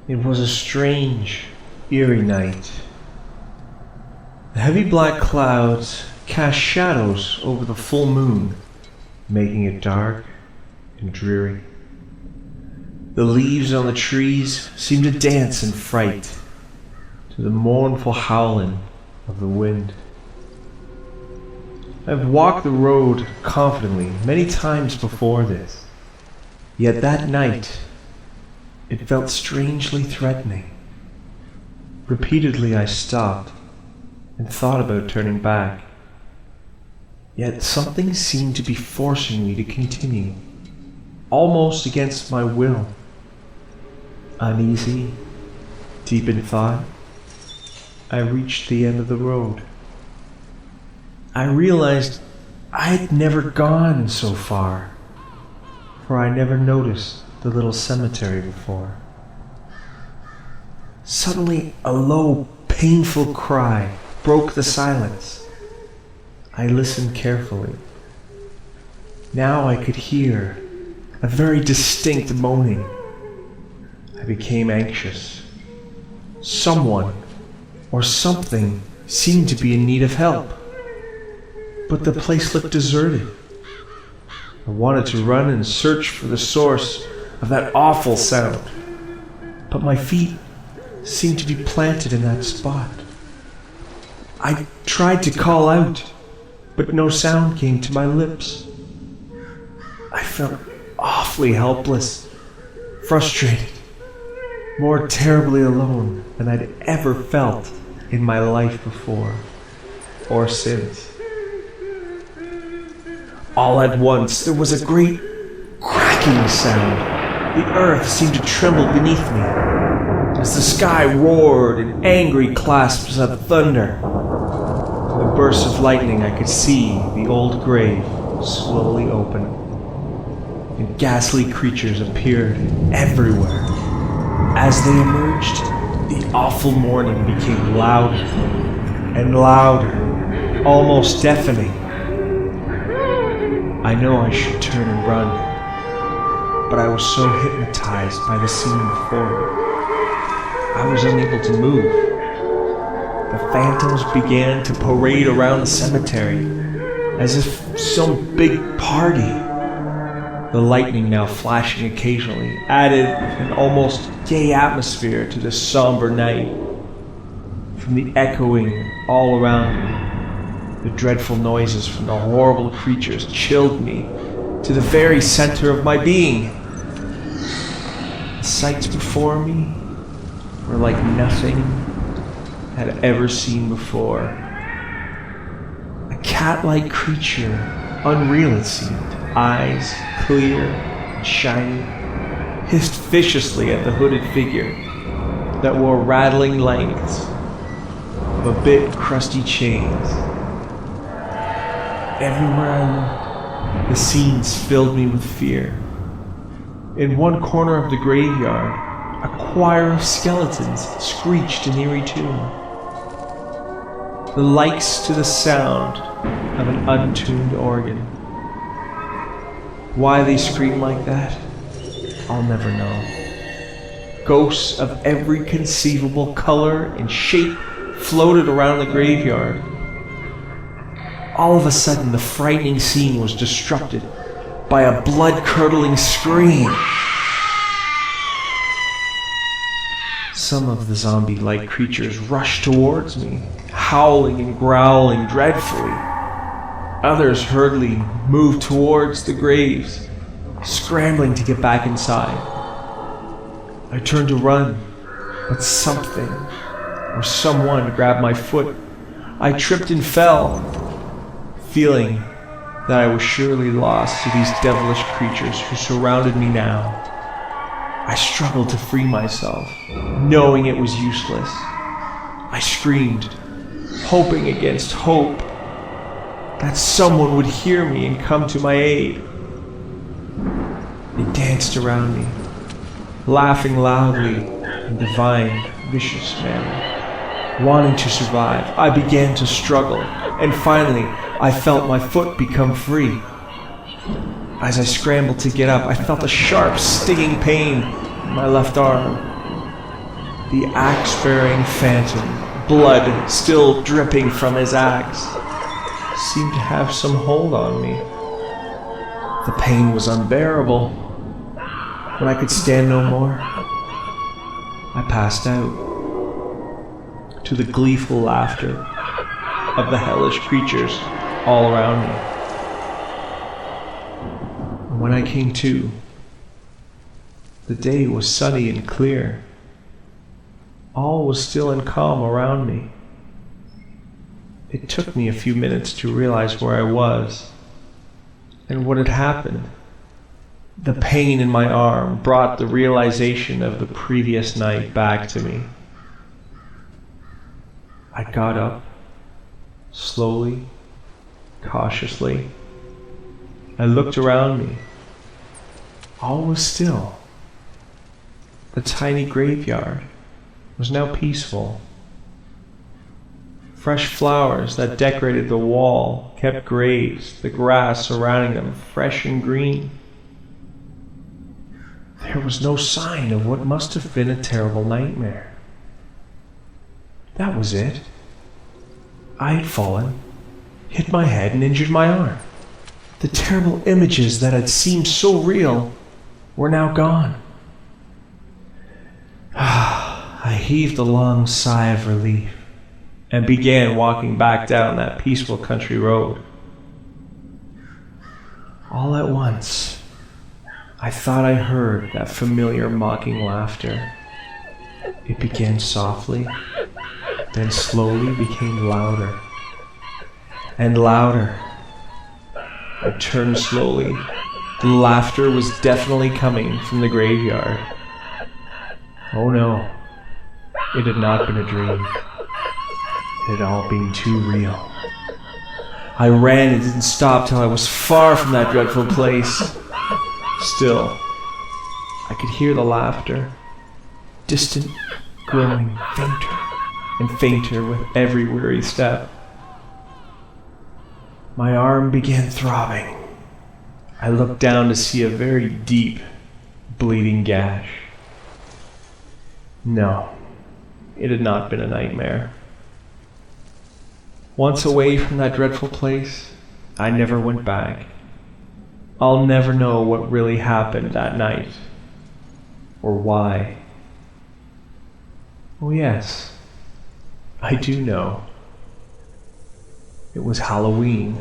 It was a strange, eerie night. The heavy black clouds cast shadows over the full moon, making it dark and dreary. The leaves on the trees seemed to dance in fright to the mournful howling of the wind. I've walked the road confidently many times before this, yet that night it felt strangely threatening. Repeatedly I stopped and thought about turning back, yet something seemed to be forcing me to continue, almost against my will. Uneasy, deep in thought, I reached the end of the road. I realized I had never gone so far, for I never noticed the little cemetery before. Suddenly, a low, painful cry broke the silence. I listened carefully. Now I could hear a very distinct moaning. I became anxious. Someone or something seemed to be in need of help, but the place looked deserted. I wanted to run and search for the source of that awful sound, but my feet seemed to be planted in that spot. I tried to call out, but no sound came to my lips. I felt awfully helpless, frustrated, more terribly alone than I'd ever felt in my life before or since. All at once there was a great cracking sound. The earth seemed to tremble beneath me as the sky roared in angry clasps of thunder. In the bursts of lightning I could see the old grave slowly open, and ghastly creatures appeared everywhere. As they emerged, the awful mourning became louder and louder, almost deafening. I know I should turn and run, but I was so hypnotized by the scene before me, I was unable to move. The phantoms began to parade around the cemetery as if some big party. The lightning, now flashing occasionally, added an almost gay atmosphere to the somber night. From the echoing all around me, the dreadful noises from the horrible creatures chilled me to the very center of my being. The sights before me were like nothing I had ever seen before. A cat-like creature, unreal it seemed, eyes clear and shiny, hissed viciously at the hooded figure that wore rattling lengths of a bit crusty chains. Everywhere I looked, the scenes filled me with fear. In one corner of the graveyard, a choir of skeletons screeched in eerie tune, the likes to the sound of an untuned organ. Why they scream like that, I'll never know. Ghosts of every conceivable color and shape floated around the graveyard. All of a sudden, the frightening scene was disrupted by a blood-curdling scream. Some of the zombie-like creatures rushed towards me, howling and growling dreadfully. Others hurriedly moved towards the graves, scrambling to get back inside. I turned to run, but something or someone grabbed my foot. I tripped and fell, feeling that I was surely lost to these devilish creatures who surrounded me now. I struggled to free myself, knowing it was useless. I screamed, hoping against hope that someone would hear me and come to my aid. They danced around me, laughing loudly in divine, vicious manner. Wanting to survive, I began to struggle, and finally, I felt my foot become free. As I scrambled to get up, I felt a sharp, stinging pain in my left arm. The axe-bearing phantom, blood still dripping from his axe, seemed to have some hold on me. The pain was unbearable. When I could stand no more, I passed out to the gleeful laughter of the hellish creatures all around me. And when I came to, the day was sunny and clear. All was still and calm around me. It took me a few minutes to realize where I was and what had happened. The pain in my arm brought the realization of the previous night back to me. I got up, slowly, cautiously. I looked around me. All was still. The tiny graveyard was now peaceful. Fresh flowers that decorated the wall kept graves, the grass surrounding them fresh and green. There was no sign of what must have been a terrible nightmare. That was it. I had fallen, hit my head, and injured my arm. The terrible images that had seemed so real were now gone. I heaved a long sigh of relief and began walking back down that peaceful country road. All at once, I thought I heard that familiar mocking laughter. It began softly, then slowly became louder and louder. I turned slowly. The laughter was definitely coming from the graveyard. Oh no, it had not been a dream. It had all been too real. I ran and didn't stop till I was far from that dreadful place. Still, I could hear the laughter, distant, growing fainter and fainter with every weary step. My arm began throbbing. I looked down to see a very deep, bleeding gash. No, it had not been a nightmare. Once away from that dreadful place, I never went back. I'll never know what really happened that night, or why. Oh yes, I do know. It was Halloween.